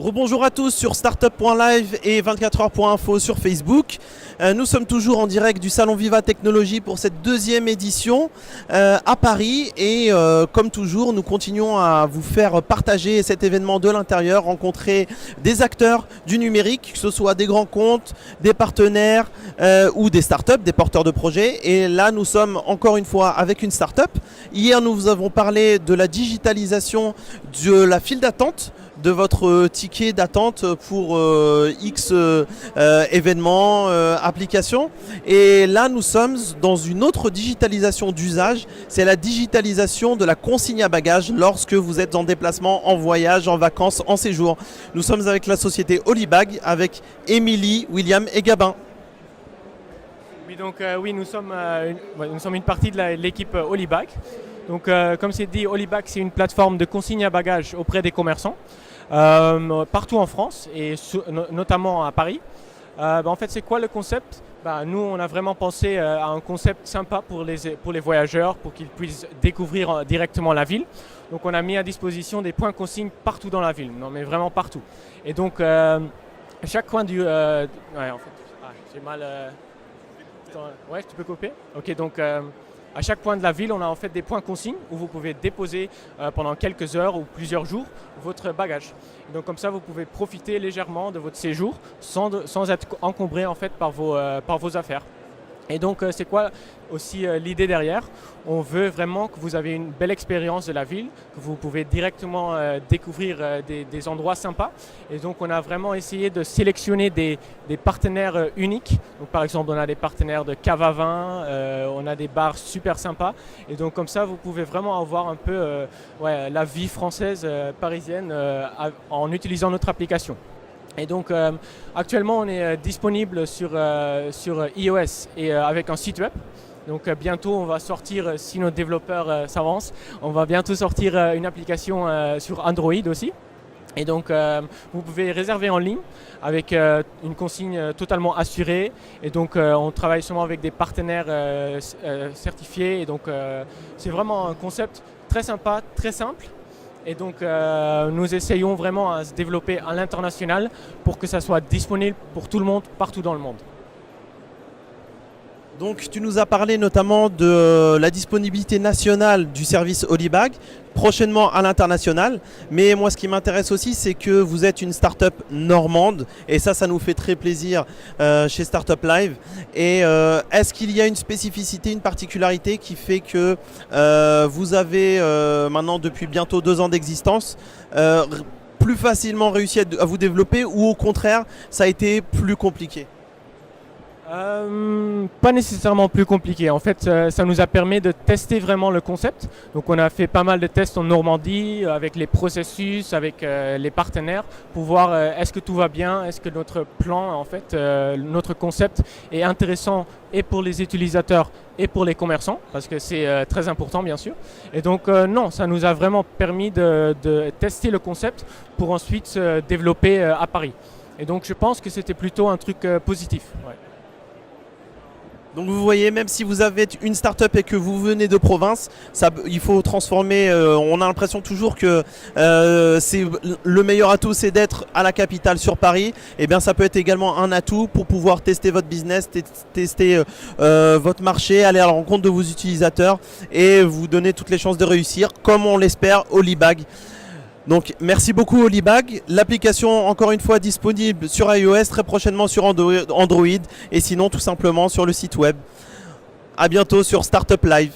Rebonjour à tous sur startup.live et 24heures.info sur Facebook. Nous sommes toujours en direct du Salon Viva Technologie pour cette deuxième édition à Paris et comme toujours nous continuons à vous faire partager cet événement de l'intérieur, rencontrer des acteurs du numérique, que ce soit des grands comptes, des partenaires ou des startups, des porteurs de projets. Et là nous sommes encore une fois avec une startup. Hier nous vous avons parlé de la digitalisation de la file d'attente, de votre ticket d'attente pour X événements, applications. Et là, nous sommes dans une autre digitalisation d'usage. C'est la digitalisation de la consigne à bagages lorsque vous êtes en déplacement, en voyage, en vacances, en séjour. Nous sommes avec la société Holibag, avec Émilie, William et Gabin. Oui, donc nous sommes une partie de l'équipe Holibag. Donc, comme c'est dit, Holibag, c'est une plateforme de consigne à bagages auprès des commerçants. Partout en France et notamment à Paris. En fait, c'est quoi le concept? Nous, on a vraiment pensé à un concept sympa pour les voyageurs, pour qu'ils puissent découvrir directement la ville. Donc, on a mis à disposition des points consignes partout dans la ville, non mais vraiment partout. Et donc, à chaque coin du... j'ai mal... Ouais, tu peux couper? Ok, donc... à chaque point de la ville, on a en fait des points consignes où vous pouvez déposer pendant quelques heures ou plusieurs jours votre bagage. Donc comme ça, vous pouvez profiter légèrement de votre séjour sans être encombré en fait par vos affaires. Et donc c'est quoi aussi l'idée derrière? On veut vraiment que vous avez une belle expérience de la ville, que vous pouvez directement découvrir des endroits sympas. Et donc on a vraiment essayé de sélectionner des partenaires uniques. Donc par exemple on a des partenaires de cave à vin, on a des bars super sympas. Et donc comme ça vous pouvez vraiment avoir un peu la vie française parisienne en utilisant notre application. Et donc actuellement on est disponible sur iOS et avec un site web. Donc bientôt on va sortir, si nos développeurs s'avancent, on va bientôt sortir une application sur Android aussi. Et donc vous pouvez réserver en ligne avec une consigne totalement assurée. Et donc on travaille seulement avec des partenaires certifiés. Et donc c'est vraiment un concept très sympa, très simple. Et donc nous essayons vraiment à se développer à l'international pour que ça soit disponible pour tout le monde, partout dans le monde. Donc tu nous as parlé notamment de la disponibilité nationale du service Holibag, prochainement à l'international. Mais moi ce qui m'intéresse aussi c'est que vous êtes une start-up normande et ça nous fait très plaisir chez Startup Live. Et est-ce qu'il y a une spécificité, une particularité qui fait que vous avez maintenant depuis bientôt 2 ans d'existence plus facilement réussi à vous développer ou au contraire ça a été plus compliqué? Pas nécessairement plus compliqué. En fait, ça nous a permis de tester vraiment le concept. Donc, on a fait pas mal de tests en Normandie avec les processus, avec les partenaires pour voir est-ce que tout va bien, est-ce que notre plan, en fait, notre concept est intéressant et pour les utilisateurs et pour les commerçants parce que c'est très important, bien sûr. Et donc, non, ça nous a vraiment permis de tester le concept pour ensuite se développer à Paris. Et donc, je pense que c'était plutôt un truc positif. Ouais. Donc vous voyez, même si vous avez une start-up et que vous venez de province, il faut transformer, on a l'impression toujours que c'est le meilleur atout c'est d'être à la capitale sur Paris. Et bien ça peut être également un atout pour pouvoir tester votre business, tester votre marché, aller à la rencontre de vos utilisateurs et vous donner toutes les chances de réussir comme on l'espère Holibag. Donc merci beaucoup Holibag, l'application encore une fois disponible sur iOS, très prochainement sur Android et sinon tout simplement sur le site web. A bientôt sur Startup Live.